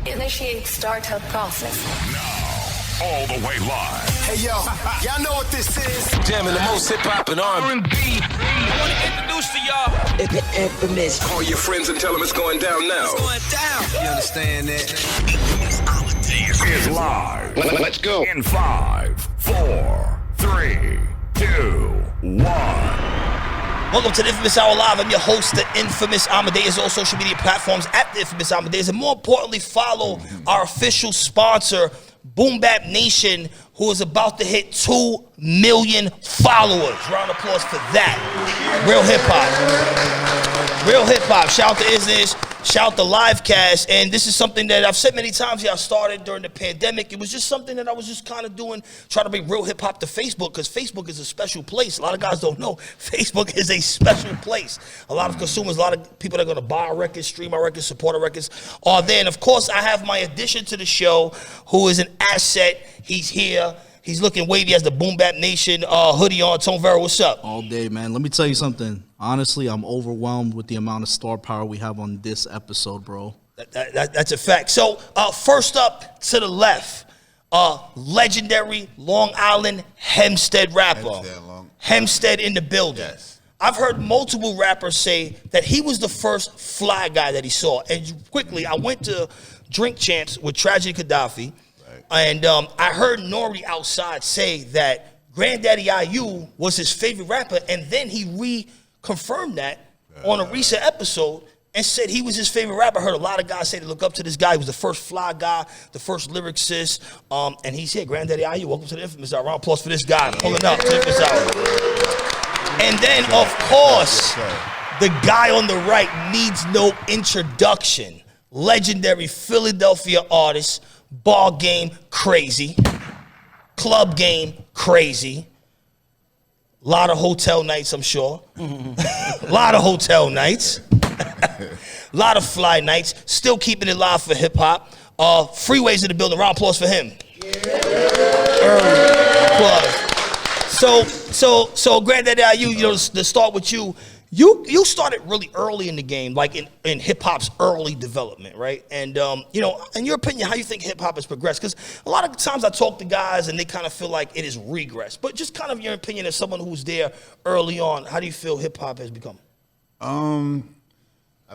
Initiate startup process. Now, all the way live. Hey yo, y'all know what this is. Jamming the most hip hop and R&B. I want to introduce to y'all Infamous. Call your friends and tell them it's going down now. It's going down. You understand that? Amadeuz is live. Let's go. In 5, 4, 3, 2, 1. Welcome to the Infamous Hour Live. I'm your host, the Infamous Amadeuz. All social media platforms at the Infamous Amadeuz. And more importantly, follow our official sponsor, Boom Bap Nation, who is about to hit 2 million followers. Round of applause for that. Real hip hop. Real hip hop. Shout out to Isness. Shout out to Livecast. And this is something that I've said many times here. I started during the pandemic. It was just something that I was just kind of doing, trying to bring real hip hop to Facebook, because Facebook is a special place. A lot of guys don't know. Facebook is a special place. A lot of consumers, a lot of people that are going to buy our records, stream our records, support our records are there. And of course, I have my addition to the show, who is an asset. He's here. He's looking wavy. He has the Boom Bap Nation hoodie on. Tone Vera, what's up? All day, man. Let me tell you something. Honestly, I'm overwhelmed with the amount of star power we have on this episode, bro. That's a fact. So, first up to the left, legendary Long Island Hempstead rapper. Hempstead in the building. Yes. I've heard multiple rappers say that he was the first fly guy that he saw. And quickly, I went to Drink Champs with Tragedy Gaddafi. And I heard Nori outside say that Grand Daddy IU was his favorite rapper, and then he reconfirmed that on a recent episode and said he was his favorite rapper. I heard a lot of guys say they look up to this guy. He was the first fly guy, the first lyricist, and he's here. Grand Daddy IU, welcome to the Infamous Hour. Round of applause for this guy pulling up to the Infamous Hour. And then, of course, the guy on the right needs no introduction. Legendary Philadelphia artist, ball game crazy, club game crazy, a lot of hotel nights, I'm sure. A lot of hotel nights, a lot of fly nights, still keeping it live for hip hop. Freeway's in the building. Round of applause for him. Applause. So Grand Daddy IU, you know, to start with you. You started really early in the game, like in hip-hop's early development, right? And, you know, in your opinion, how you think hip-hop has progressed? Because a lot of times I talk to guys and they kind of feel like it is regress. But just kind of your opinion as someone who's there early on, how do you feel hip-hop has become? I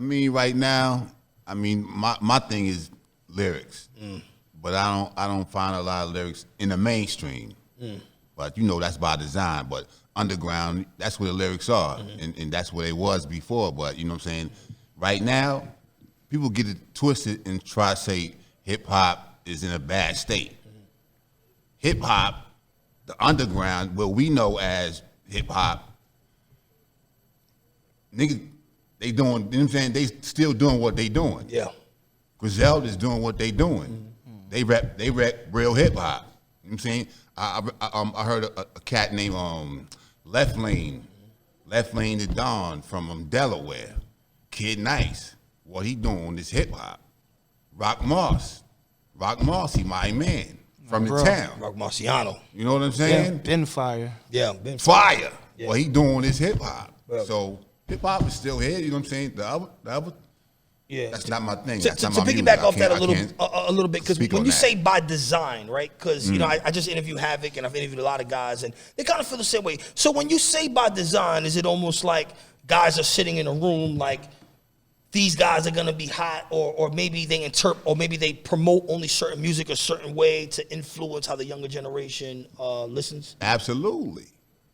mean, right now, I mean, my thing is lyrics. But I don't find a lot of lyrics in the mainstream. But, you know, that's by design. But underground, that's where the lyrics are, and that's where it was before. But you know what I'm saying? Right now, people get it twisted and try to say hip-hop is in a bad state. Hip-hop, the underground, what we know as hip-hop, niggas, they doing, you know what I'm saying? They still doing what they doing. Yeah. Griselda's doing what they doing. They rap real hip-hop. You know what I'm saying? I heard a cat named Left Lane to Dawn from Delaware. Kid Nice. What he doing is hip hop. Rock Moss, he my man from the town. Rock Marciano. You know what I'm saying? Been fire. Yeah, been Fire. Yeah. What he doing is hip hop. Right. So hip hop is still here. You know what I'm saying? The other. Yeah. That's not my thing. To piggyback off that a little bit, because when you say by design, right? Because you know, I just interview Havoc and I've interviewed a lot of guys, and they kind of feel the same way. So when you say by design, is it almost like guys are sitting in a room like these guys are gonna be hot, or maybe they interpret, or maybe they promote only certain music a certain way to influence how the younger generation listens? Absolutely.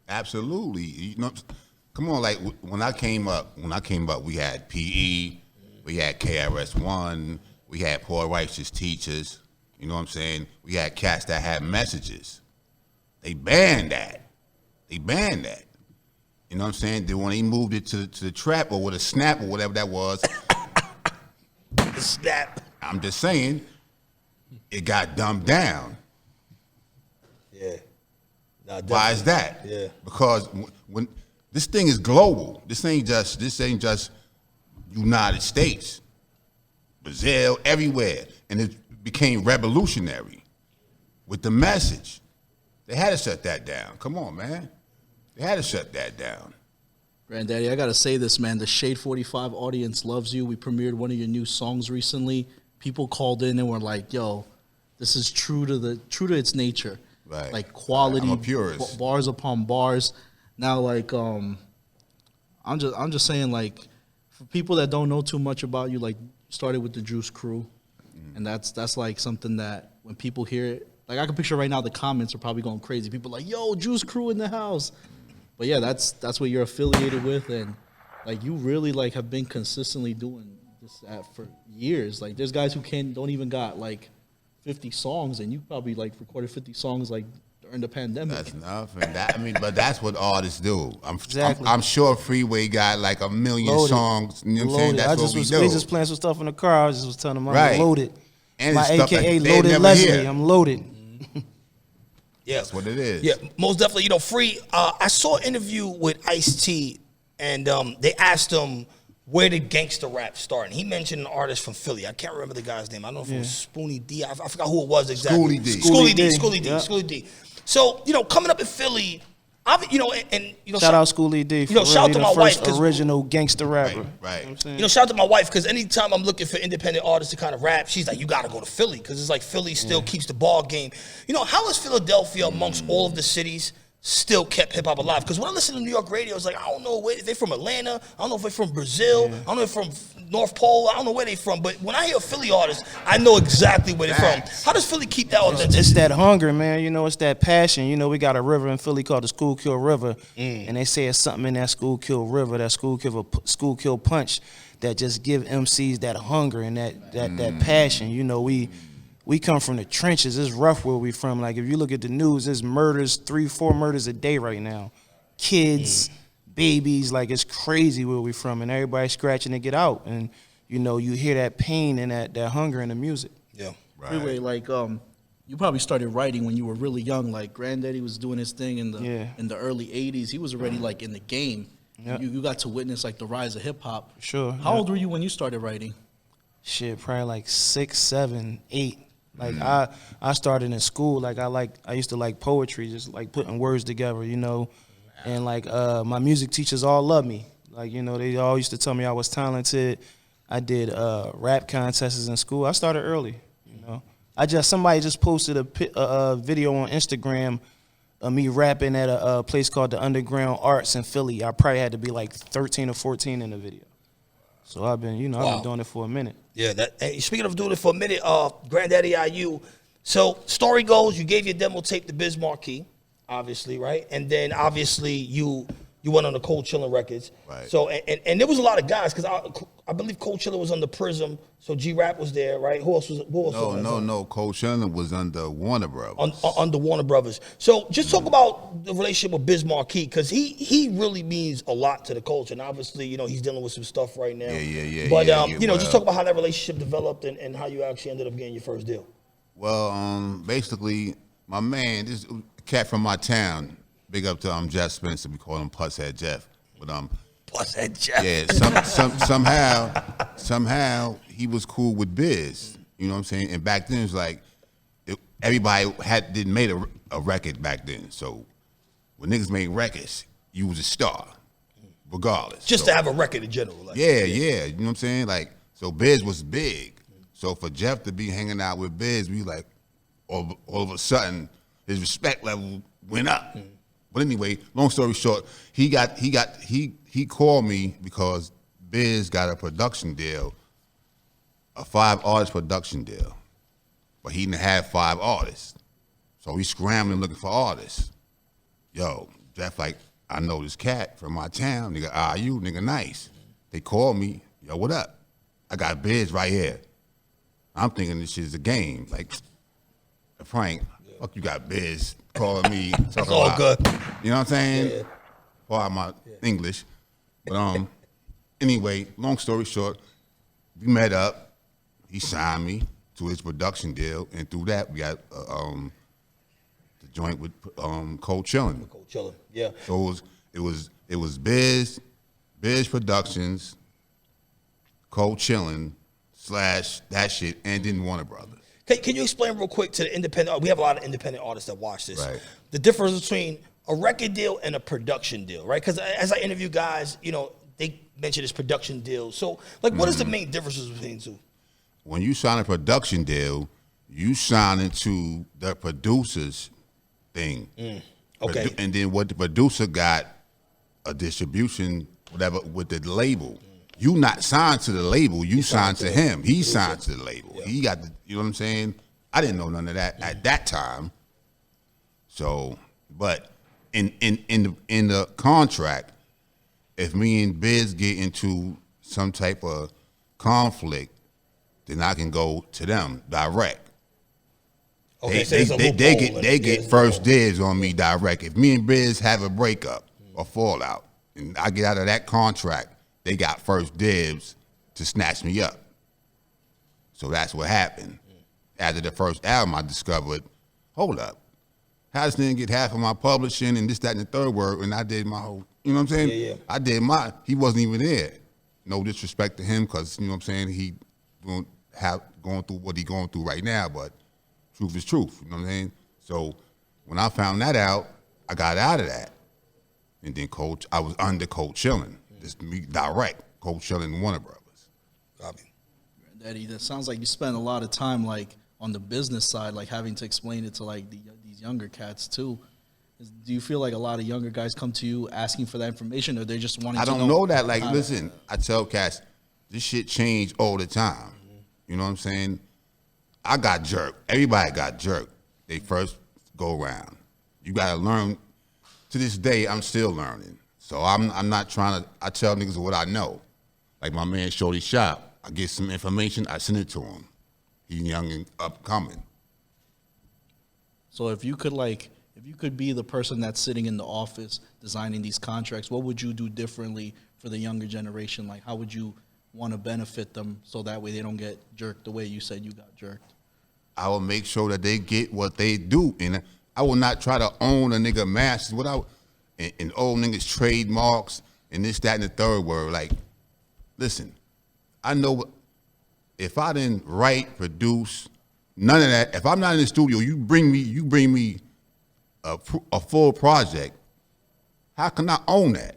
You know, come on, like when I came up, we had PE. We had KRS-One, we had Poor Righteous Teachers, you know what I'm saying? We had cats that had messages. They banned that. You know what I'm saying? Then when they moved it to the trap or with a snap or whatever that was. The snap. I'm just saying, it got dumbed down. Yeah. Nah, why is that? Yeah. Because when this thing is global. This ain't just United States, Brazil, everywhere. And it became revolutionary with the message. They had to shut that down. Come on, man. They had to shut that down. Granddaddy, I gotta say this, man. The Shade 45 audience loves you. We premiered one of your new songs recently. People called in and were like, "Yo, this is true to its nature." Right. Like quality, I'm a purist. Bars upon bars. Now, like, I'm just saying, like, for people that don't know too much about you, like, you started with the Juice Crew, and that's like something that when people hear it, like, I can picture right now the comments are probably going crazy. People are like, "Yo, Juice Crew in the house." But yeah, that's what you're affiliated with, and like you really like have been consistently doing this for years. Like there's guys who don't even got like 50 songs, and you probably like recorded 50 songs like during the pandemic. That's enough, and but that's what artists do. Exactly. I'm sure Freeway got like a million Loaded. songs. You know what I'm saying? That's what we do. We just playing some stuff in the car. I just was telling them I'm Right. loaded. And My it's stuff AKA that they Loaded never Leslie. hear. I'm loaded. Yeah, That's what it is. Yeah, most definitely. You know, Free. I saw an interview with Ice-T, and they asked him where did gangster rap start, and he mentioned an artist from Philly. I can't remember the guy's name. I don't know if it was Spoonie D. I forgot who it was exactly. Schoolie D. Schoolie D. So you know, coming up in Philly, you know, and you know, Shout out Schoolie D. For you know, shout out to really my the wife, first 'cause- original gangster rapper. Right. You know what I'm saying? You know, shout out to my wife, because anytime I'm looking for independent artists to kind of rap, she's like, you got to go to Philly, because it's like Philly still keeps the ball game. You know, how has Philadelphia, amongst all of the cities, still kept hip-hop alive? Because when I listen to New York radio, it's like, I don't know where they're from. Atlanta, I don't know if they're from Brazil, I don't know if they're from North Pole, I don't know where they're from, but when I hear a Philly artist, I know exactly where they're from. How does Philly keep that It's authenticity? that hunger, man. You know, it's that passion. You know, we got a river in Philly called the Schuylkill River, and they say it's something in that Schuylkill River, that Schuylkill punch, that just give MCs that hunger and that passion. You know, we come from the trenches. It's rough where we from. Like, if you look at the news, there's murders, 3-4 murders a day right now. Kids, babies, like, it's crazy where we from, and everybody's scratching to get out. And, you know, you hear that pain and that hunger in the music. Yeah. Freeway, like you probably started writing when you were really young. Like Granddaddy was doing his thing in the early '80s. He was already like in the game. Yeah. You got to witness like the rise of hip hop. Sure. How yeah. old were you when you started writing? Shit, probably like 6, 7, 8. Like I started in school. Like I used to like poetry, just like putting words together, you know. And like my music teachers all loved me. Like, you know, they all used to tell me I was talented. I did rap contests in school. I started early, you know. Somebody just posted a video on Instagram of me rapping at a place called the Underground Arts in Philly. I probably had to be like 13 or 14 in the video. So I've been doing it for a minute. Yeah, hey, speaking of doing it for a minute, Granddaddy IU. So story goes, you gave your demo tape to Biz Markie, obviously, right? And then obviously you went on the Cold Chillin' Records. Right. So and there was a lot of guys, because I believe Cold Chillin' was under Prism, so G-Rap was there, right? Who else was No. Cold Chillin' was under Warner Brothers. Under Warner Brothers. So just talk about the relationship with Biz Markie, because he really means a lot to the culture. And obviously, you know, he's dealing with some stuff right now. Yeah. But, you know, just talk about how that relationship developed and how you actually ended up getting your first deal. Well, basically, my man, this cat from my town, big up to Jeff Spencer. We call him Pusshead Jeff. But Pusshead Jeff. Yeah, somehow he was cool with Biz. You know what I'm saying? And back then it was like everybody didn't make a record back then. So when niggas made records, you was a star, regardless. Just to have a record in general. Like, Yeah. You know what I'm saying? Like, so Biz was big. So for Jeff to be hanging out with Biz, we like all of a sudden his respect level went up. But anyway, long story short, he called me because Biz got a production deal, a 5-artist production deal, but he didn't have 5 artists. So he's scrambling looking for artists. Yo, Jeff like, I know this cat from my town, nigga IU, nigga nice. They called me, yo, what up? I got Biz right here. I'm thinking this shit is a game. Like, Frank, fuck you got Biz calling me. It's all good. You know what I'm saying? Yeah. Pardon my English. But anyway, long story short, we met up. He signed me to his production deal, and through that we got the joint with Cold Chillin'. Cold Chillin', yeah. So it was Biz Productions, Cold Chillin' / that shit, and then Warner Brothers. Can you explain real quick to the independent? We have a lot of independent artists that watch this. Right. The difference between a record deal and a production deal, right? Because as I interview guys, they mention this production deal. So, like, what is the main differences between the two? When you sign a production deal, you sign into the producer's thing. Okay. And then what the producer got a distribution, whatever, with the label. You not signed to the label, you signed to him. He signed to the label. Yeah. He got the, you know what I'm saying? I didn't know none of that at that time. So, but in the contract, if me and Biz get into some type of conflict, then I can go to them direct. Okay, they get first dibs on me direct. If me and Biz have a breakup or fallout, and I get out of that contract, they got first dibs to snatch me up. So that's what happened. After the first album, I discovered, hold up, how this nigga get half of my publishing and this, that, and the third word, and I did my whole, you know what I'm saying? Yeah. I did he wasn't even there. No disrespect to him, because, you know what I'm saying, he going through what he going through right now, but truth is truth, you know what I'm saying? So when I found that out, I got out of that. And then I was under Coach Chillin'. Just me direct, Coach Chillin' and Warner Brothers. Daddy, that sounds like you spend a lot of time like on the business side, like having to explain it to like these younger cats too. Do you feel like a lot of younger guys come to you asking for that information, or they just wanting to know? I don't know that. Like, listen, I tell cats, this shit change all the time. You know what I'm saying? I got jerked. Everybody got jerked. They first go around. You gotta learn. To this day, I'm still learning. So I'm not trying to. I tell niggas what I know. Like my man Shorty Shop, I get some information, I send it to him. He's young and upcoming. So if you could be the person that's sitting in the office designing these contracts, what would you do differently for the younger generation? Like, how would you want to benefit them so that way they don't get jerked the way you said you got jerked? I will make sure that they get what they do, and I will not try to own a nigga masters. And old niggas trademarks and this, that, and the third word. Like, listen, I know if I didn't write, produce, none of that. If I'm not in the studio, you bring me a full project. How can I own that?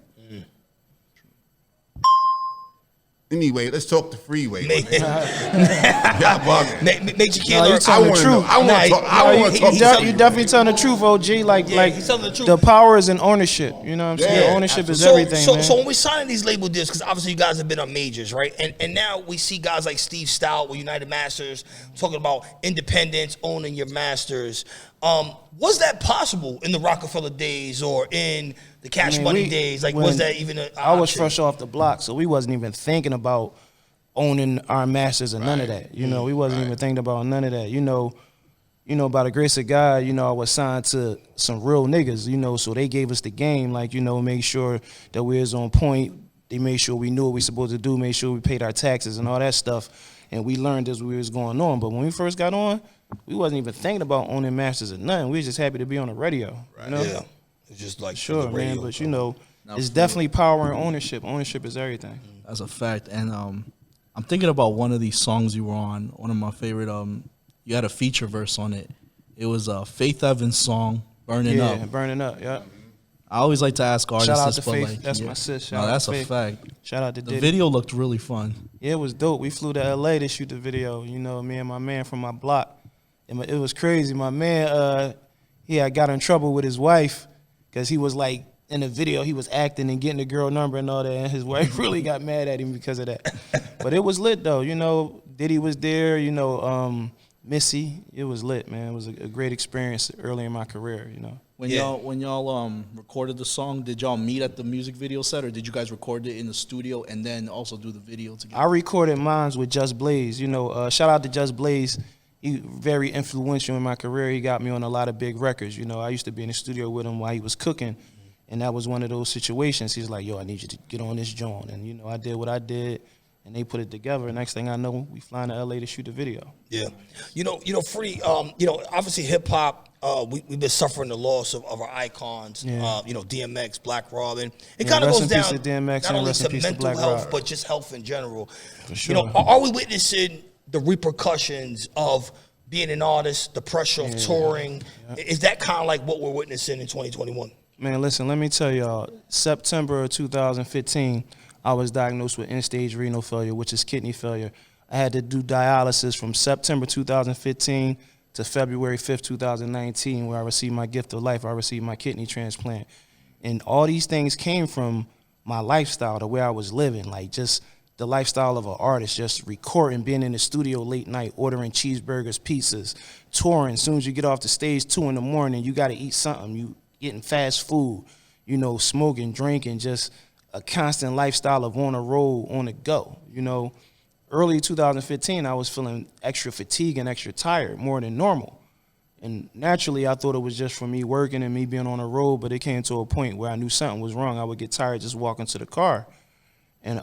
Anyway, let's talk to Freeway. Major Key, I want to talk. You definitely telling the truth, OG. Like he's telling the truth. The power is in ownership. You know what I'm saying? Ownership is everything, man. So when we're signing these label deals, because obviously you guys have been on majors, right? And now we see guys like Steve Stout with United Masters talking about independence, owning your masters. Was that possible in the Rockefeller days or in the Cash Money days? Like, was that even an option? I was fresh off the block, so we wasn't even thinking about owning our masters or none of that. You know, we wasn't even thinking about none of that. You know, by the grace of God, I was signed to some real niggas, so they gave us the game, like, make sure that we was on point. They made sure we knew what we supposed to do, made sure we paid our taxes and all that stuff. And we learned as we was going on. But when we first got on, we wasn't even thinking about owning masters or nothing. We was just happy to be on the radio. Right. Yeah. It's just like sure, man. But it's definitely power and ownership. Ownership is everything. That's a fact. And I'm thinking about one of these songs you were on. One of my favorite. You had a feature verse on it. It was a Faith Evans song, "Burning Up." Yeah, "Burning Up." Yeah. I always like to ask artists. Shout out to but Faith. like, That's my sis. That's a fact. Shout out to the Diddy. video looked really fun. Yeah, it was dope. We flew to LA to shoot the video. Me and my man from my block. And it was crazy. My man, I got in trouble with his wife because he was like in the video, he was acting and getting the girl number and all that, and his wife really got mad at him because of that. But it was lit though. Diddy was there. Missy. It was lit, man. It was a great experience early in my career. When y'all recorded the song, did y'all meet at the music video set, or did you guys record it in the studio and then also do the video together? I recorded mine with Just Blaze. Shout out to Just Blaze. He very influential in my career. He got me on a lot of big records. I used to be in the studio with him while he was cooking, and that was one of those situations. He's like, "Yo, I need you to get on this joint," and I did what I did, and they put it together. Next thing I know, we flying to LA to shoot the video. Yeah, Free. Obviously hip hop. We've been suffering the loss of our icons. Yeah. DMX, Black Robin. It kind of goes down to DMX not only to mental health, but just health in general. For sure. Are we witnessing the repercussions of being an artist, the pressure of touring. Is that kind of like what we're witnessing in 2021? Man, listen, let me tell y'all, September of 2015, I was diagnosed with end-stage renal failure, which is kidney failure. I had to do dialysis from September 2015 to February 5th, 2019, where I received my gift of life. I received my kidney transplant. And all these things came from my lifestyle, the way I was living, like just the lifestyle of an artist, just recording, being in the studio late night, ordering cheeseburgers, pizzas, touring. As soon as you get off the stage, 2 in the morning, you got to eat something. You getting fast food, you know, smoking, drinking, just a constant lifestyle of on the road, on the go. You know, early 2015, I was feeling extra fatigued and extra tired, more than normal. And naturally, I thought it was just from me working and me being on the road, but it came to a point where I knew something was wrong. I would get tired just walking to the car. And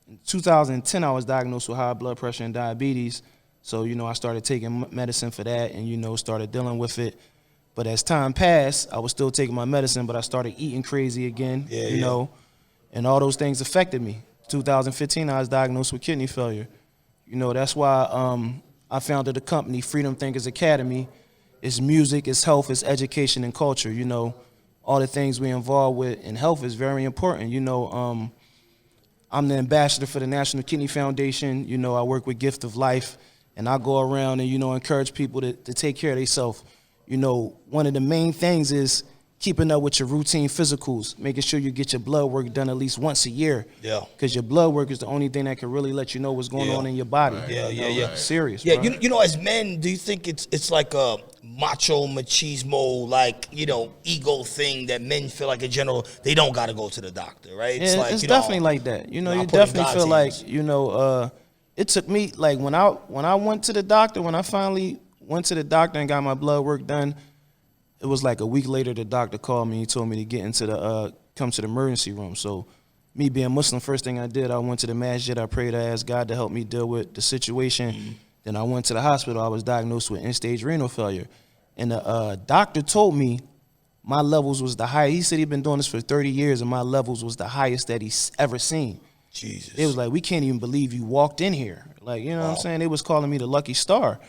in 2010, I was diagnosed with high blood pressure and diabetes. So, you know, I started taking medicine for that and, you know, started dealing with it. But as time passed, I was still taking my medicine, but I started eating crazy again, you know, and all those things affected me. 2015, I was diagnosed with kidney failure. You know, that's why I founded a company, Freedom Thinkers Academy. It's music, it's health, it's education and culture. You know, all the things we involved with in health is very important. You know, I'm the ambassador for the National Kidney Foundation. You know, I work with Gift of Life, and I go around and, you know, encourage people to take care of themselves. You know, one of the main things is keeping up with your routine physicals, making sure you get your blood work done at least once a year. Yeah. Because your blood work is the only thing that can really let you know what's going on in your body. Right. Serious, Yeah, bro. you know, as men, do you think it's like a macho, machismo, like, you know, ego thing that men feel like in general, they don't got to go to the doctor, right? It's, like, it's you definitely know, like that. You know, you put in definitely God's feel hands. like, you know, it took me, like, when I went to the doctor, when I finally went to the doctor and got my blood work done, it was like a week later, the doctor called me. He told me to get into come to the emergency room. So me being Muslim, first thing I did, I went to the masjid. I prayed, I asked God to help me deal with the situation. Mm-hmm. Then I went to the hospital. I was diagnosed with end-stage renal failure. And the doctor told me my levels was the highest. He said he'd been doing this for 30 years, and my levels was the highest that he's ever seen. Jesus. It was like, we can't even believe you walked in here. Like, you know what I'm saying? They was calling me the lucky star.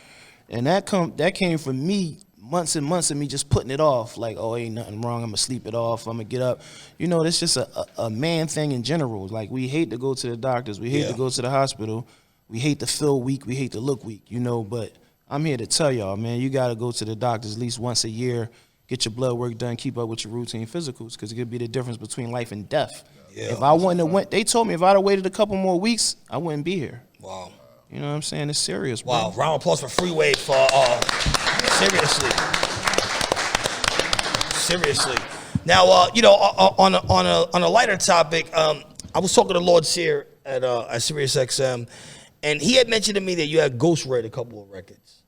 And that came from me, months and months of me just putting it off, like, oh, ain't nothing wrong, I'm gonna sleep it off, I'm gonna get up. You know, that's just a man thing in general. Like, we hate to go to the doctors, we hate to go to the hospital, we hate to feel weak, we hate to look weak, you know, but I'm here to tell y'all, man, you gotta go to the doctors at least once a year, get your blood work done, keep up with your routine physicals, because it could be the difference between life and death. Yeah. If I wouldn't have went, they told me if I'd have waited a couple more weeks, I wouldn't be here. Wow. You know what I'm saying? It's serious, bro. Wow, round of applause for Freeway for seriously. Now, you know, on a lighter topic, I was talking to Lord Sear at SiriusXm, and he had mentioned to me that you had ghostwritten a couple of records.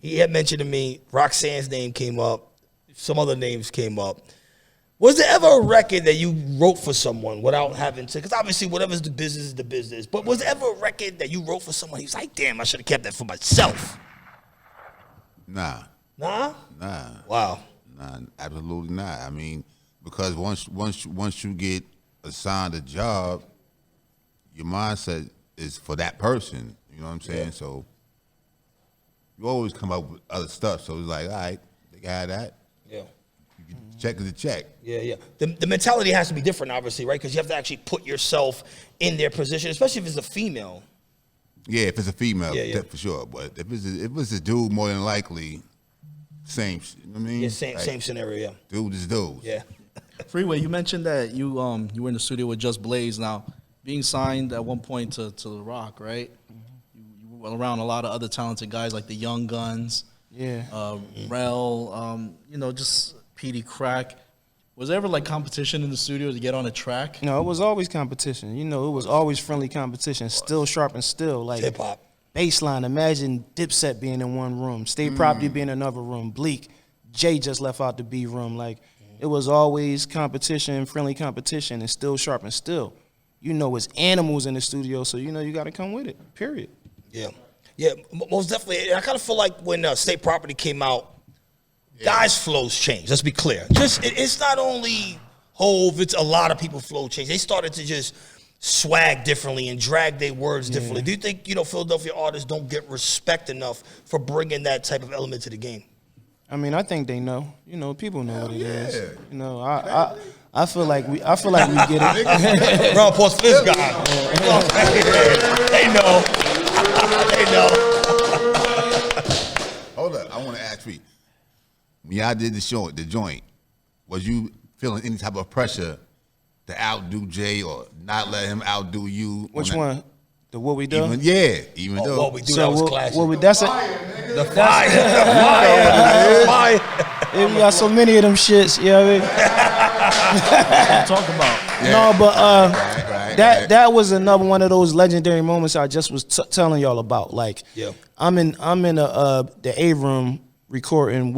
He had mentioned to me Roxanne's name came up, some other names came up. Was there ever a record that you wrote for someone without having to, because obviously whatever's the business is the business, but was there ever a record that you wrote for someone, he was like, damn, I should have kept that for myself? Nah. Nah? Nah. Wow. Nah, absolutely not. I mean, because once you get assigned a job, your mindset is for that person. You know what I'm saying? Yeah. So you always come up with other stuff. So it's like, all right, they got that. Yeah. Check is a check. Yeah. The mentality has to be different, obviously, right? Because you have to actually put yourself in their position, especially if it's a female. Yeah, if it's a female, for sure. But if it's a dude, more than likely, same. You know what I mean? Yeah, same scenario. Yeah. Dude is dude. Yeah. Freeway, you mentioned that you were in the studio with Just Blaze. Now, being signed at one point to The Rock, right? Mm-hmm. You were around a lot of other talented guys like the Young Guns. Yeah. Rel, you know, just Petey Crack. Was there ever like competition in the studio to get on a track? No, it was always competition. You know, it was always friendly competition. Still sharp and still. Like hip hop. Baseline. Imagine Dipset being in one room, State Property being in another room, Bleak, Jay just left out the B room. Like it was always competition, friendly competition, and still sharp and still. You know, it's animals in the studio, so you know you got to come with it. Period. Yeah, most definitely. I kind of feel like when State Property came out, guys' flows changed. Let's be clear. It's not only Hove, it's a lot of people flow changed. They started to just swag differently and drag their words differently. Do you think, Philadelphia artists don't get respect enough for bringing that type of element to the game? I mean, I think they know. People know what it is. I feel like we get it. Round of applause for this guy. They know. They know. Hold up, I want to ask you. When y'all did the joint, was you feeling any type of pressure to outdo Jay or not let him outdo you? Which one? The What We Do? Even though. What We Do, that was classic. That's the fire. The fire. We got so many of them shits, you know what I mean? Talk about. Yeah. No, but that was another one of those legendary moments I just was telling y'all about. Like, I'm in the A room recording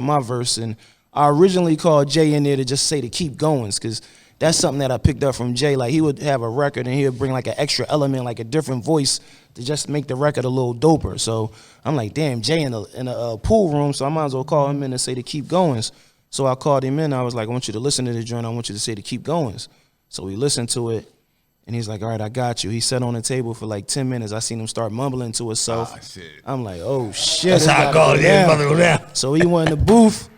my verse, and I originally called Jay in there to just say to keep going, because that's something that I picked up from Jay. Like, he would have a record and he would bring like an extra element, like a different voice to just make the record a little doper. So I'm like, damn, Jay in a pool room, so I might as well call him in and say to keep going. So I called him in. I was like, I want you to listen to the joint. I want you to say to keep going. So we listened to it, and he's like, all right, I got you. He sat on the table for like 10 minutes. I seen him start mumbling to himself. Oh, shit. I'm like, oh, shit. That's how I call it. Yeah, go down. So he went in the booth.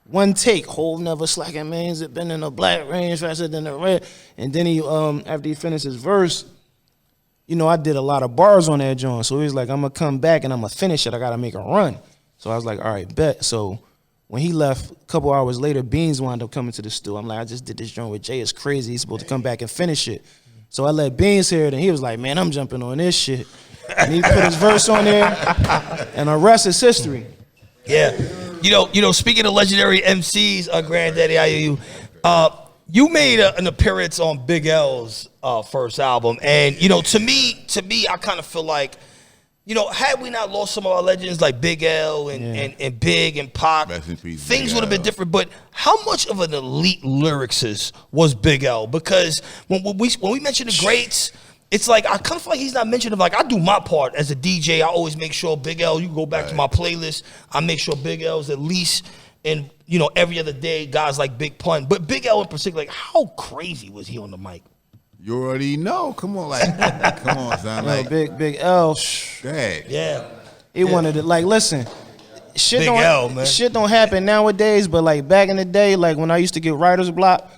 One take, whole never slacking, man. Has it been in the black range faster than the red? And then he, after he finished his verse, I did a lot of bars on that joint. So he was like, I'm gonna come back and I'm gonna finish it. I gotta make a run. So I was like, all right, bet. So when he left, a couple hours later, Beans wound up coming to the studio. I'm like, I just did this joint with Jay. It's crazy. He's supposed to come back and finish it. So I let Beans hear it, and he was like, man, I'm jumping on this shit. And he put his verse on there, and the rest is history. Yeah. Speaking of legendary MCs, Grand Daddy IU, you made an appearance on Big L's first album. And, to me, I kind of feel like, had we not lost some of our legends like Big L and Big and Pac, things would have been different. But how much of an elite lyricist was Big L? Because when we mention the greats, it's like I kind of feel like he's not mentioned. Like, I do my part as a DJ. I always make sure Big L, you can go back to my playlist, I make sure Big L's at least in, every other day, guys like Big Pun. But Big L in particular, like, how crazy was he on the mic? You already know. Come on, come on, son. Like, Big L. Yeah. He wanted it. Like, listen, shit Big L, man. Shit don't happen nowadays, but like back in the day, like when I used to get writer's block,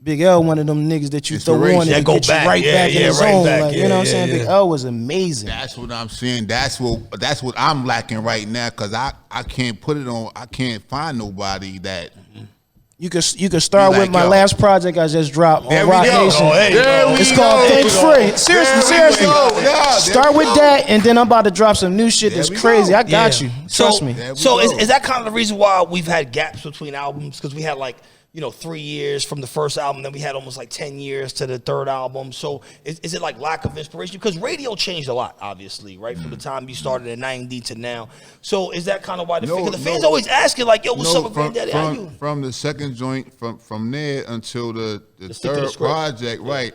Big L, one of them niggas that you throw on and get you right back in the zone. Like, you know what I'm saying? Big L was amazing. That's what I'm saying. That's what I'm lacking right now, because I can't put it on. I can't find nobody that. You could start with my last project I just dropped on Rock Nation. It's called Think Free. Seriously. Start with that, and then I'm about to drop some new shit that's crazy. I got you. Trust me. So is that kind of the reason why we've had gaps between albums? Because we had 3 years from the first album, then we had almost 10 years to the third album. So is it like lack of inspiration? Because radio changed a lot, obviously, right? From the time you started in 90 to now. So is that kind of why the fans always asking, yo, what's up with Grand Daddy IU? From the second joint, from there until the third project, right?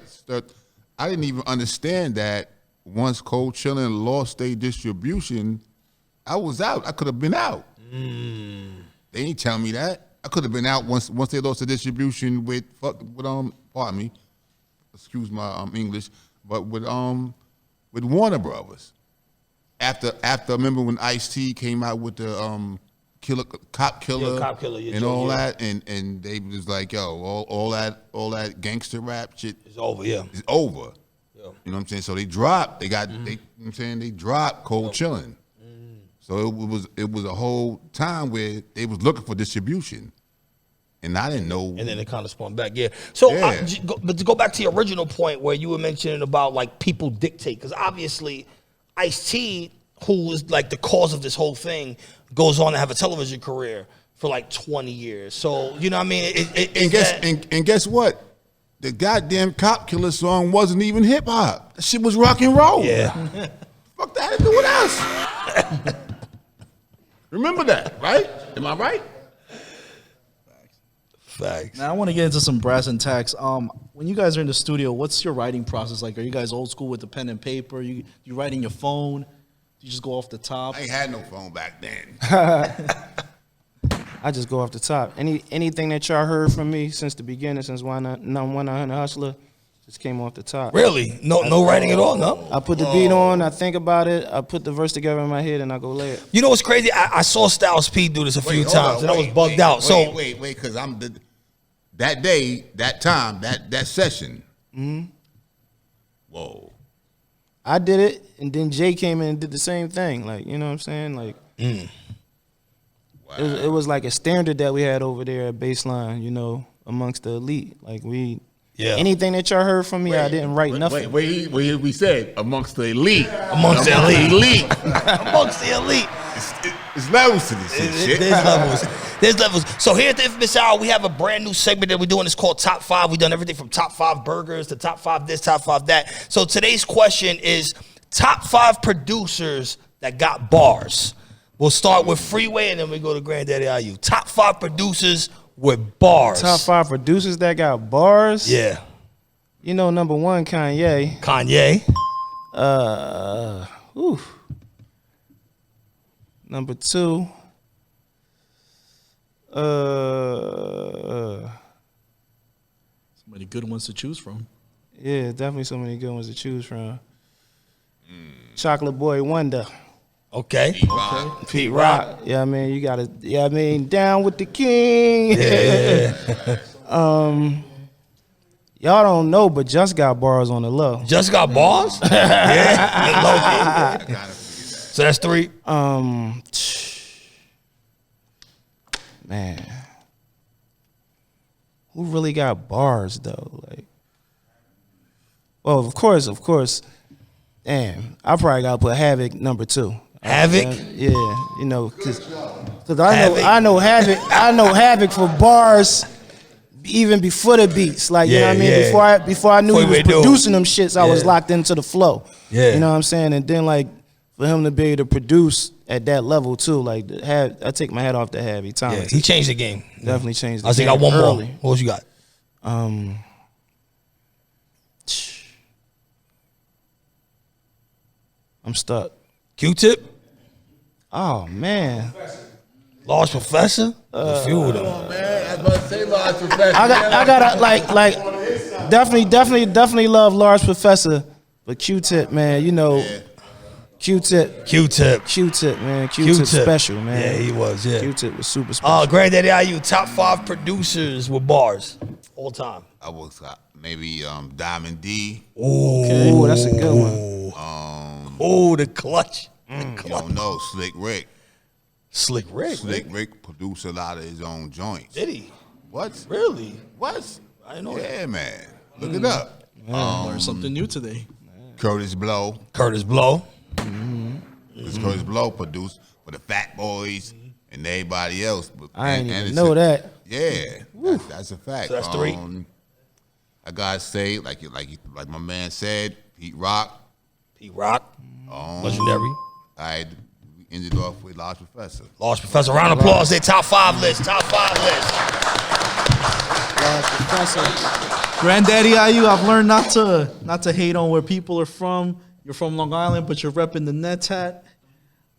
I didn't even understand that once Cold Chillin' lost their distribution, I was out. I could have been out. They ain't telling me that. I could have been out once they lost the distribution with pardon me, excuse my English, but with Warner Brothers. After remember when Ice-T came out with the Cop Killer and all that, and they was like, yo, all that gangster rap shit is over. Yeah, it's over. Yeah. You know what I'm saying? So they dropped. They got they dropped Cold Chillin'. So it was a whole time where they was looking for distribution, and I didn't know. And then it kind of spun back, yeah. So, but to go back to your original point where you were mentioning about people dictate, because obviously Ice-T, who was the cause of this whole thing, goes on to have a television career for 20 years. So you know what I mean? And guess what? The goddamn Cop Killer song wasn't even hip hop. That shit was rock and roll. Yeah. Fuck that had to do with us. Remember that, right? Am I right? Facts. Now I want to get into some brass and tacks. When you guys are in the studio, what's your writing process like? Are you guys old school with the pen and paper? You writing your phone? You just go off the top? I ain't had no phone back then. I just go off the top. Anything that y'all heard from me since the beginning, since Why Not Hustler, Just came off the top. Really? No writing at all, no? I put the beat on, I think about it, I put the verse together in my head, and I go lay it. You know what's crazy? I saw Styles P do this a few times, and I was bugged out. So wait, because that day, that time, that session. Whoa. I did it, and then Jay came in and did the same thing. Like, you know what I'm saying? Like, Wow. it was like a standard that we had over there at Baseline, you know, amongst the elite. Like, anything that y'all heard from me, I didn't write nothing. Wait, we said amongst the elite. Amongst the elite. Amongst the elite. It's levels to this shit. There's levels. So here at the Inphamus Hour, we have a brand new segment that we're doing. It's called Top 5. We've done everything from Top 5 burgers to Top 5 this, Top 5 that. So today's question is Top 5 producers that got bars. We'll start with Freeway, and then we go to Grand Daddy IU. Top 5 producers with bars. Top 5 producers that got bars? Yeah. You know, number 1, Kanye. Number 2, So many good ones to choose from. yeah, definitely so many good ones to choose from. Chocolate Boy Wonder. Okay. Pete Rock. Yeah, I mean, you gotta, down with the king. Yeah. Y'all don't know, but Just got bars on the low. Just got bars? Yeah. Low. So that's 3. Man, who really got bars though? Like, well, of course. Damn, I probably gotta put Havoc number 2. Havoc? Yeah, you know, cause I know Havoc for bars even before the beats. Like, you know what I mean? Before I knew he was producing them shits, I was locked into the flow. Yeah. You know what I'm saying? And then like for him to be able to produce at that level too, like I take my hat off to Have. He talented. Yeah, he changed the game. Definitely changed the I game. think I got one early. more. What else you got? I'm stuck. Q-Tip? Oh man. Large Professor? A few of them. Man, I was about to say Large Professor. I gotta like definitely love Large Professor, but Q-Tip, man, you know, Q-Tip, man, Q-Tip special, man. Yeah, he was. Yeah, Q-Tip was super special. Grand Daddy IU, top 5 producers with bars all time. I was maybe Diamond D. Ooh, that's a good one. The clutch. You don't know Slick Rick. Slick Rick. Slick Rick produced a lot of his own joints. Did he? What? Really? What? I didn't know that. Yeah, man. Look it up. Learned something new today. Curtis Blow. Curtis Blow. Because Curtis Blow produced for the Fat Boys and everybody else. But, I didn't even know that. Yeah, that's a fact. So that's 3. I gotta say, like my man said, Pete Rock. Legendary. I ended off with Large Professor. Large Professor. Round of applause. They top 5 list. Top 5 list. Large Professor. Granddaddy IU, I've learned not to hate on where people are from. You're from Long Island, but you're repping the Nets hat.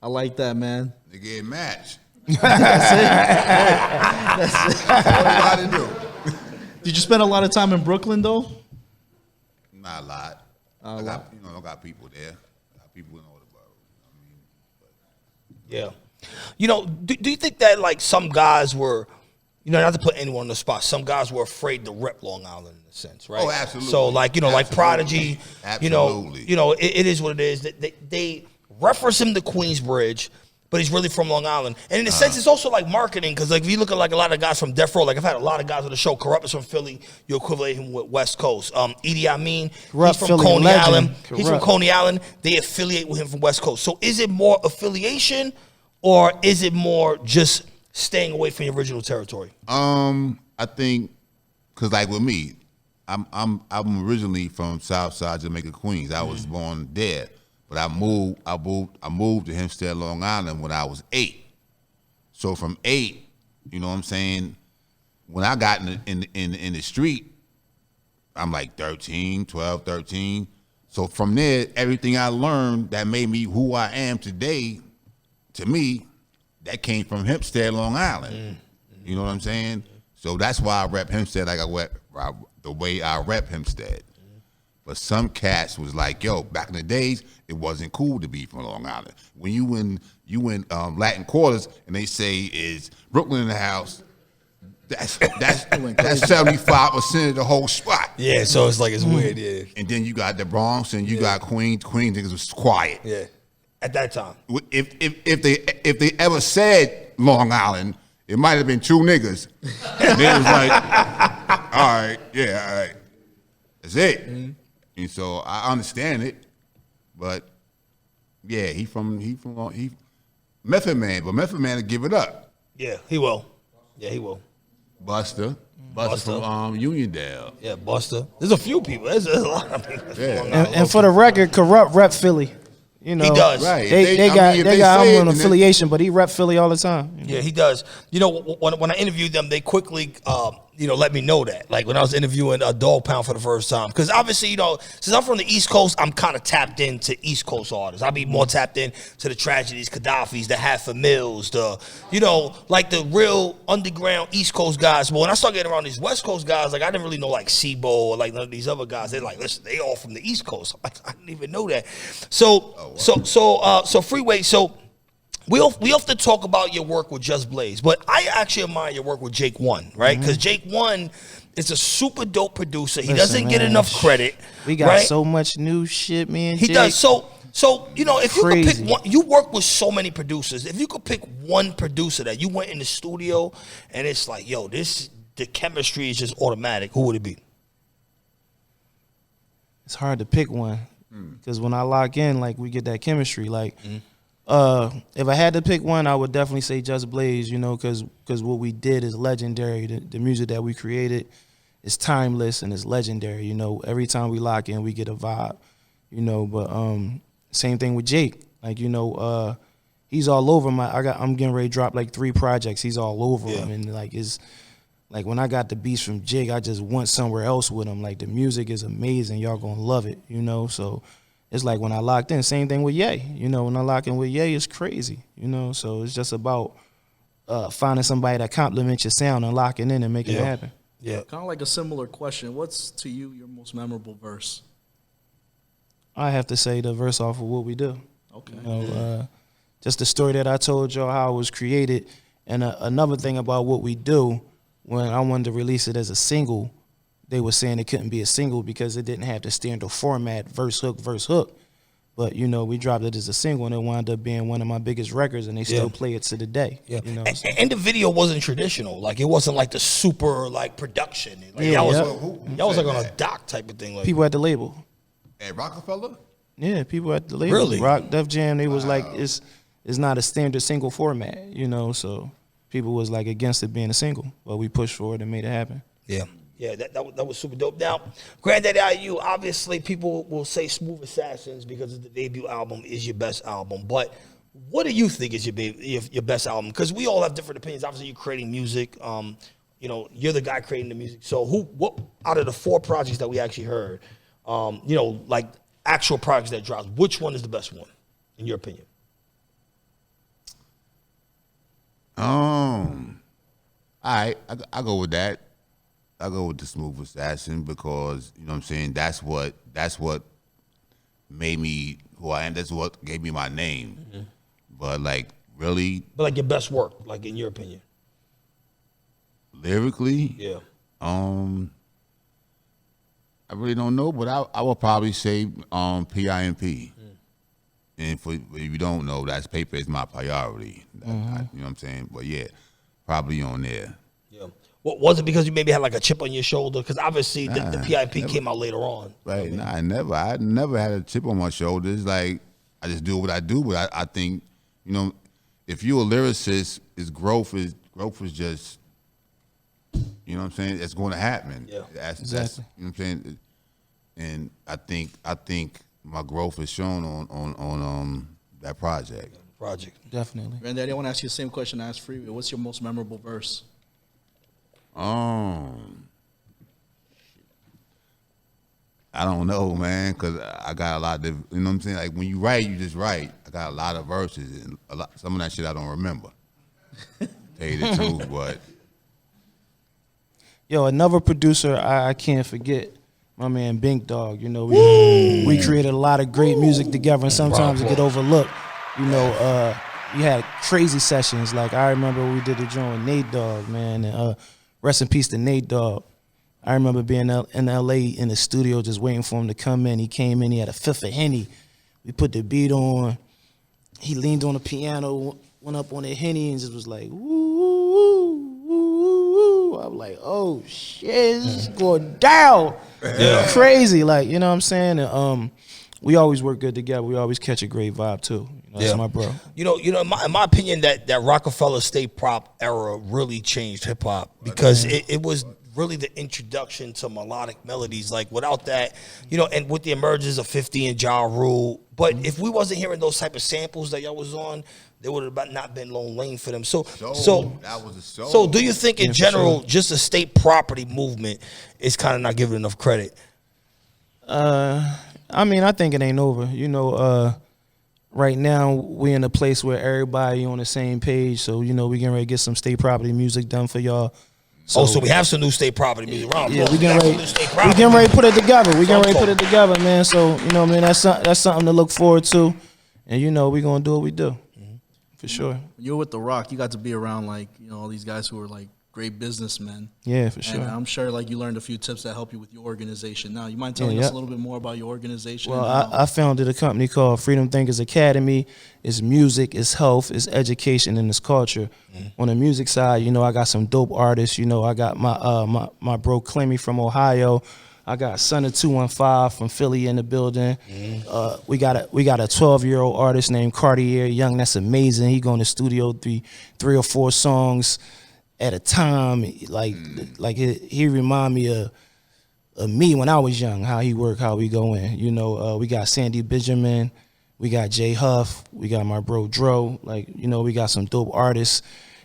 I like that, man. They get matched. That's it. That's all they gotta do. Did you spend a lot of time in Brooklyn, though? Not a lot. I got people there. I got people in all the boroughs. Yeah. You know, do you think that like some guys were, you know, not to put anyone on the spot, some guys were afraid to rep Long Island in a sense, right? Oh, absolutely. So like, you know, like Prodigy, Absolutely. you know, it is what it is. They reference him to Queensbridge, but he's really from Long Island. And in a sense, it's also like marketing, because like if you look at like a lot of guys from Death Row, like I've had a lot of guys on the show. Corrupt is from Philly. You equate him with West Coast. Edie Amin, Corrupt he's from Philly Coney legend. Island. He's from Corrupt. Coney Island. They affiliate with him from West Coast. So is it more affiliation, or is it more just staying away from your original territory? I think, cause like with me, I'm originally from Southside Jamaica, Queens. I was born there, but I moved to Hempstead, Long Island when I was 8. So from 8, you know what I'm saying, when I got in the street, I'm like 12, 13. So from there, everything I learned that made me who I am today, to me, that came from Hempstead, Long Island. You know what I'm saying? So that's why I rep Hempstead like the way I rep Hempstead. But some cats was like, yo, back in the days, it wasn't cool to be from Long Island. When you in Latin quarters and they say is Brooklyn in the house, that's 75% of the whole spot. Yeah, so it's like it's weird, yeah. And then you got the Bronx and you got Queens. Queens niggas was quiet. Yeah. At that time. If they ever said Long Island, it might have been two niggas. And they was like, all right, that's it. Mm-hmm. And so I understand it, but yeah, he Method Man, but Method Man will give it up. Yeah, he will. Yeah, he will. Buster from Uniondale. Yeah, Buster. There's a few people. There's a lot of people. Yeah. And for the record, Corrupt rep Philly. You know, he does. Right. They got an affiliation, but he rep Philly all the time. You know? Yeah, he does. You know, when I interviewed them, they quickly, let me know that. Like when I was interviewing Dog Pound for the first time, because obviously, since I'm from the East Coast, I'm kind of tapped into East Coast artists. I'll be more tapped in to the Tragedies, Gaddafis, the Half a Mills, like the real underground East Coast guys. But when I started getting around these West Coast guys, like I didn't really know like Sibo or like none of these other guys. They're like, listen, they all from the East Coast. I didn't even know that. So Freeway. So we often talk about your work with Just Blaze, but I actually admire your work with Jake One, right? Because Jake One is a super dope producer. He doesn't get enough credit. We got so much new shit, man. He does. So if you could pick one, you work with so many producers. If you could pick one producer that you went in the studio and it's like, yo, the chemistry is just automatic, who would it be? It's hard to pick one because when I lock in, like we get that chemistry. Like, if I had to pick one, I would definitely say Just Blaze. Because what we did is legendary. The music that we created is timeless and it's legendary. Every time we lock in, we get a vibe. But same thing with Jake. Like he's all over I'm getting ready to drop like 3 projects. He's all over them, and like when I got the beats from Jake, I just went somewhere else with him. Like the music is amazing. Y'all gonna love it, So it's like when I locked in, same thing with Ye. When I lock in with Ye, it's crazy, So it's just about finding somebody that complements your sound and locking in and making it happen. Yeah. Kind of like a similar question. What's to you your most memorable verse? I have to say the verse off of What We Do. Okay. Just the story that I told y'all how it was created. And another thing about What We Do, when I wanted to release it as a single, they were saying it couldn't be a single because it didn't have the standard format, verse, hook. But, we dropped it as a single, and it wound up being one of my biggest records, and they still play it to the day. Yeah. And the video wasn't traditional. Like, it wasn't like the super, like, production. Like, that was like on a doc type of thing. Like, people at the label. At Rockefeller? Yeah, people at the label. Really? Rock, Def Jam, they was like, it's not a standard single format, so people was like against it being a single, but we pushed for it and made it happen. Yeah. Yeah, that was super dope. Now, Grand Daddy IU, obviously people will say Smooth Assassins because the debut album is your best album. But what do you think is your best album? Because we all have different opinions. Obviously, you're creating music. You're the guy creating the music. So what out of the 4 projects that we actually heard, like actual projects that dropped, which one is the best one, in your opinion? All right, I go with that. I go with the Smooth Assassin because that's what made me who I am. That's what gave me my name. Mm-hmm. But like really, like your best work, like in your opinion, lyrically, yeah. I really don't know, but I would probably say PIMP. And if you don't know, that's paper is my priority. You know what I'm saying? But yeah, probably on there. Yeah. What was it because you maybe had like a chip on your shoulder? Because obviously the PIP came out later on. Right. Nah, I never had a chip on my shoulder. It's like I just do what I do. But I think, if you're a lyricist, growth is just, you know what I'm saying? It's going to happen. Yeah. That's, exactly. You know what I'm saying? And I think my growth is shown on that project. Definitely. Granddaddy, I want to ask you the same question I asked Freeway. What's your most memorable verse? I don't know, man, because I got a lot of, you know what I'm saying? Like when you write, you just write. I got a lot of verses, and some of that shit I don't remember. Tell you the truth, but. Yo, another producer I can't forget, my man Bink Dog. You know, we created a lot of great music together, and sometimes it get overlooked. You know, we had crazy sessions. Like I remember we did the joint with Nate Dogg, man. And, rest in peace to Nate Dogg. I remember being in LA in the studio just waiting for him to come in. He came in, he had a fifth of Henny. We put the beat on. He leaned on the piano, went up on the Henny and just was like, woo, woo, woo. I was like, oh shit, this is going down. Crazy, like, you know what I'm saying? And, we always work good together. We always catch a great vibe too. You know, that's my bro. You know, in my opinion, that Rockefeller State Prop era really changed hip hop because it was really the introduction to melodic melodies. Like without that, you know, and with the emergence of 50 and Ja Rule, but if we wasn't hearing those type of samples that y'all was on, there would have not been Lone Lane for them. So that was a soul. So do you think in general, just the state property movement is kind of not given enough credit? I mean, I think it ain't over. You know, right now we in a place where everybody on the same page. So, you know, we getting ready to get some state property music done for y'all. So we have some new state property music. Yeah, we getting ready to put it together. We getting ready to put it together, man. So, you know what I mean? That's something to look forward to. And, you know, we going to do what we do. For sure. When you're with The Rock, you got to be around, like, you know, all these guys who are, like, great businessmen. Yeah, for sure. And I'm sure, like, you learned a few tips that help you with your organization. Now, you mind telling us a little bit more about your organization? Well, I founded a company called Freedom Thinkers Academy. It's music, it's health, it's education, and it's culture. On the music side, you know, I got some dope artists. You know, I got my bro Clemmy from Ohio. I got Son of 215 from Philly in the building. We got a 12-year-old artist named Cartier Young. That's amazing. He go in the studio three or four songs at a time. Like he remind me of me when I was young. How he work, how we go in. You know, we got Sandy Benjamin. We got Jay Huff. We got my bro Dro. Like, you know, we got some dope artists,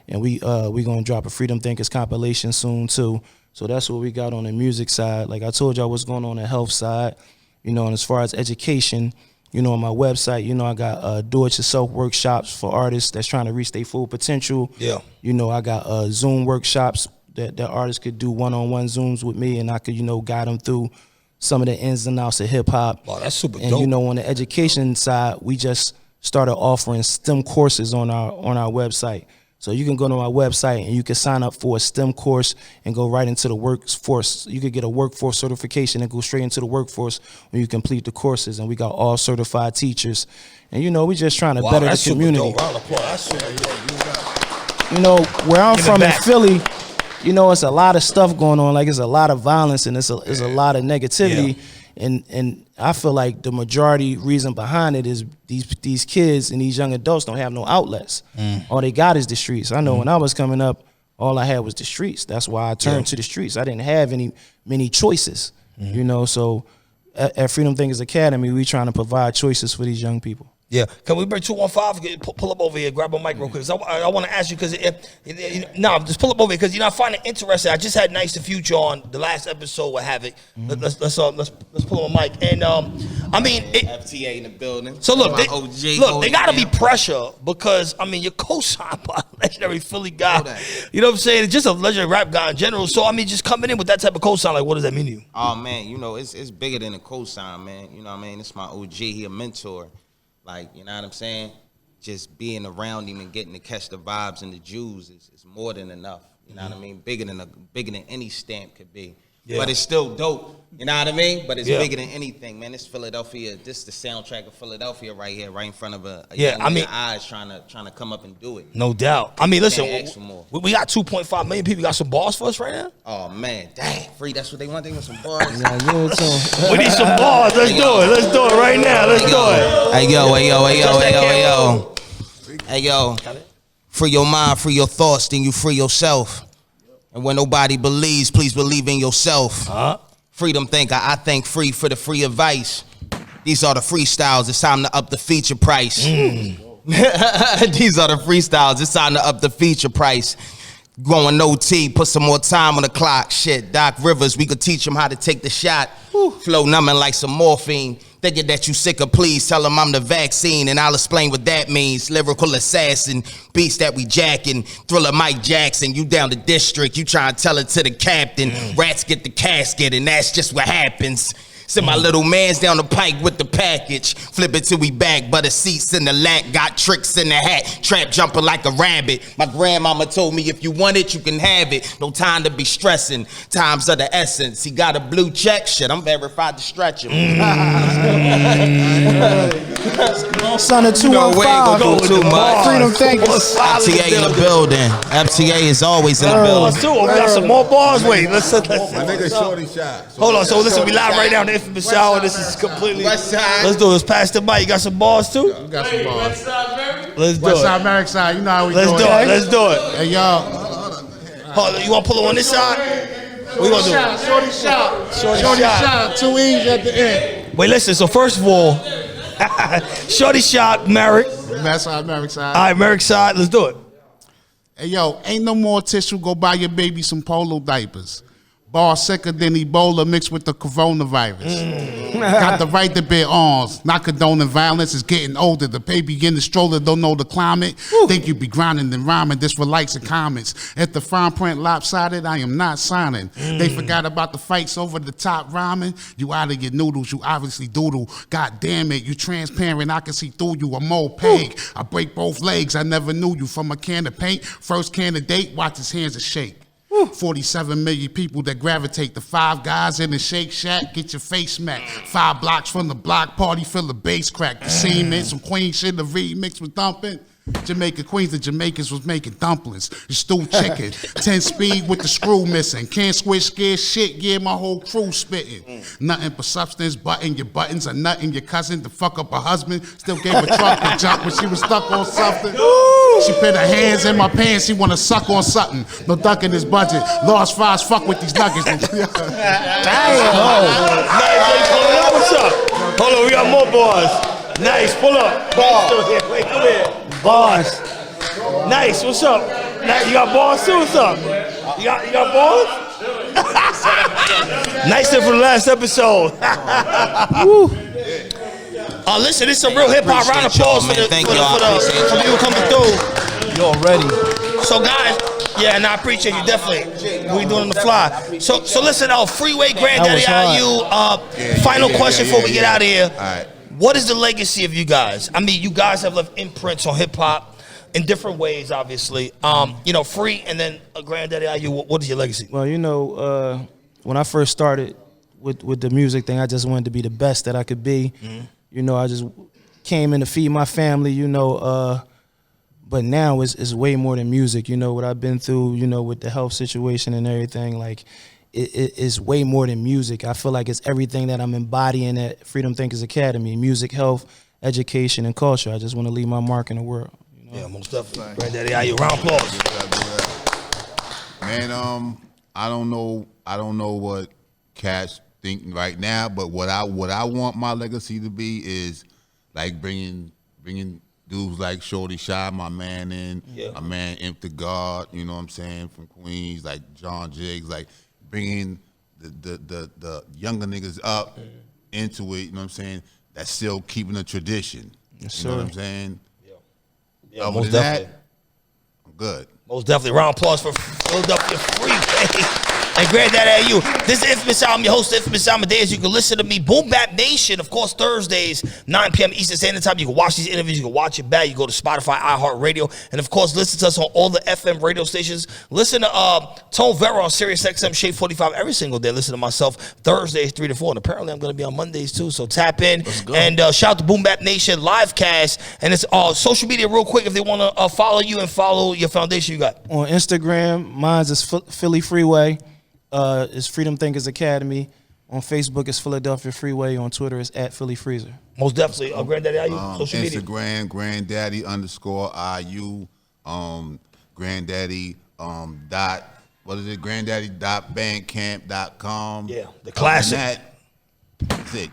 and we gonna drop a Freedom Thinkers compilation soon too. So that's what we got on the music side. Like I told y'all what's going on the health side, you know, and as far as education, you know, on my website, you know, I got do-it-yourself workshops for artists that's trying to reach their full potential. Yeah. You know, I got Zoom workshops that artists could do one-on-one Zooms with me, and I could, you know, guide them through some of the ins and outs of hip-hop. Wow, that's super dope. And, you know, on the education side, we just started offering STEM courses on our website. So you can go to my website and you can sign up for a STEM course and go right into the workforce. You could get a workforce certification and go straight into the workforce when you complete the courses. And we got all certified teachers. And, you know, we just trying to better the community. Round of applause. That's super dope. You know, where I'm from in Philly, you know, it's a lot of stuff going on. Like, it's a lot of violence and it's a lot of negativity. And I feel like the majority reason behind it is these kids and these young adults don't have no outlets. All they got is the streets. I know when I was coming up, all I had was the streets. That's why I turned to the streets. I didn't have many choices, you know. So at Freedom Thinkers Academy, we trying to provide choices for these young people. Yeah, can we bring 215? Pull up over here, grab a mic real quick. I want to ask you because just pull up over here because I find it interesting. I just had Nice the Future on the last episode with Havoc. Let's pull up a mic and I mean FTA in the building. So look, they got to be pressure because I mean you're co-signed by a legendary Philly guy. You know what I'm saying? It's just a legendary rap guy in general. So I mean, just coming in with that type of co-sign, like what does that mean to you? Oh man, you know it's bigger than a co-sign, man. You know what I mean? It's my OG. He a mentor. Like, you know what I'm saying? Just being around him and getting to catch the vibes and the juice is more than enough. You know what I mean? Bigger than any stamp could be. Yeah. But it's still dope. You know what I mean? But it's bigger than anything, man. It's Philadelphia. This is the soundtrack of Philadelphia right here, right in front of a young man's eyes trying to come up and do it. No doubt. I mean, listen, we got 2.5 million people. You got some bars for us right now? Oh, man. Dang. Free, that's what they want. They want some bars. We need some bars. Let's do it. Let's do it right now. Let's do it. Hey, yo. Free your mind, free your thoughts, then you free yourself. And when nobody believes, please believe in yourself. Freedom thinker, I thank free for the free advice. These are the freestyles, it's time to up the feature price. These are the freestyles, it's time to up the feature price. Going OT, put some more time on the clock. Shit, Doc Rivers, we could teach him how to take the shot. Flow numbing like some morphine. Thinking that you sick of, please tell them I'm the vaccine, and I'll explain what that means. Lyrical assassin, beats that we jacking. Thriller Mike Jackson, you down the district, you try and tell it to the captain. Rats get the casket, and that's just what happens. Send my little mans down the pike with the package. Flip it till we back, butter seats in the lack. Got tricks in the hat, trap jumping like a rabbit. My grandmama told me if you want it, you can have it. No time to be stressing, times of the essence. He got a blue check, shit, I'm verified to stretch him. Son of 215. We ain't gonna do too much. Freedom Thinkers. FTA in the building. FTA is always in the building. We got some more bars. Wait, listen. My nigga Shorty Shot. Hold on, so listen, we live right now in the Inphamus Hour. This is completely. West Side. Let's do this. Pass the mic. You got some bars too? We got some bars. Let's do West it. side, Merrick side, you know how we Let's do do it. Let's do it. Hey, y'all. Hold on, you want to pull it on this side? What you want to do? Shorty shot. Shorty shot. 2 E's at the end. Wait, listen. So first of all, Shorty shot Merrick. West side, Merrick side. All right, Merrick side. Let's do it. Hey, yo, ain't no more tissue. Go buy your baby some polo diapers. Bar sicker than Ebola mixed with the coronavirus. Got the right to bear arms, not condoning violence. It's getting older. The baby in the stroller don't know the climate. Think you be grinding and rhyming. This for likes and comments. If the fine print lopsided, I am not signing. They forgot about the fights over the top rhyming. You out of your noodles. You obviously doodle. God damn it, you transparent. I can see through you. I'm opaque. I break both legs. I never knew you from a can of paint. First candidate, watch his hands and shake. 47 million people that gravitate. The 5 guys in the Shake Shack, get your face smacked. 5 blocks from the block party, feel the bass crack. The cement, some queen shit, the remix with dumping. Jamaica Queens, the Jamaicans was making dumplings. The stew chicken, 10 speed with the screw missing. Can't switch gear shit, yeah, my whole crew spitting. Nothing but substance, button your buttons, a nut in your cousin to fuck up her husband. Still gave a truck to jump when she was stuck on something. She put her hands in my pants, she wanna suck on something. No ducking this budget. Lost fives, fuck with these nuggets. Nice, what's up? Hold on, we got more bars. Nice, pull up. Bars. Wait, come here. Bars. Nice, what's up? Nice, you got bars too, what's up? You got bars? Nice for the last episode. Listen, this is some real hip hop. Round of applause for the people coming through. You already. So guys, yeah, and I appreciate you definitely. We doing on the fly. So listen, Freeway Grand Daddy IU. Final question before we get out of here. All right. What is the legacy of you guys? I mean, you guys have left imprints on hip hop in different ways, obviously. Free and then Grand Daddy IU. What is your legacy? Well, when I first started with the music thing, I just wanted to be the best that I could be. Mm-hmm. I just came in to feed my family. But now it's way more than music. What I've been through. With the health situation and everything, like. It's way more than music. I feel like it's everything that I'm embodying at Freedom Thinkers Academy: music, health, education, and culture. I just want to leave my mark in the world. Yeah, most definitely. Granddaddy IU, round of applause. Man, I don't know what cats think right now, but what I want my legacy to be is like bringing dudes like Shorty Shy, my man, a man Imp the God, you know what I'm saying, from Queens, like John Jiggs, like. Bringing the younger niggas up into it, you know what I'm saying? That's still keeping a tradition. Yes, you know what I'm saying? Yeah, most definitely. I'm good. Most definitely. Round of applause for Philadelphia Freeway and Granddaddy IU. This is Inphamus Hour. I'm your host, Inphamus Amadeuz. You can listen to me, Boom Bap Nation, of course, Thursdays, 9 p.m. Eastern Standard Time. You can watch these interviews. You can watch it back. You go to Spotify, iHeartRadio, and, of course, listen to us on all the FM radio stations. Listen to Tone Vera on SiriusXm, Shade 45 every single day. Listen to myself Thursdays, 3 to 4. And apparently I'm going to be on Mondays, too, so tap in. And shout out to Boom Bap Nation Livecast. And it's social media real quick if they want to follow you and follow your foundation you got. On Instagram, mine's is Philly Freeway. It's Freedom Thinkers Academy. On Facebook, it's Philadelphia Freeway. On Twitter, it's @PhillyFreezer. Most definitely. Granddaddy IU, social media. Instagram, Granddaddy _ IU. Granddaddy Granddaddy.bandcamp.com. Yeah, the classic. That's it.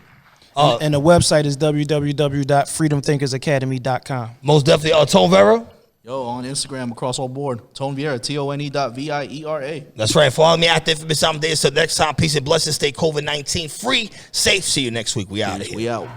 And the website is www.freedomthinkersacademy.com. Most definitely. Tone Vera. Yo, on Instagram across all board, Tone Viera, TONE.VIERA. That's right. Follow me at the Inphamus Amadeuz. Till next time, peace and blessings. Stay COVID-19 free, safe. See you next week. We out of here. We out.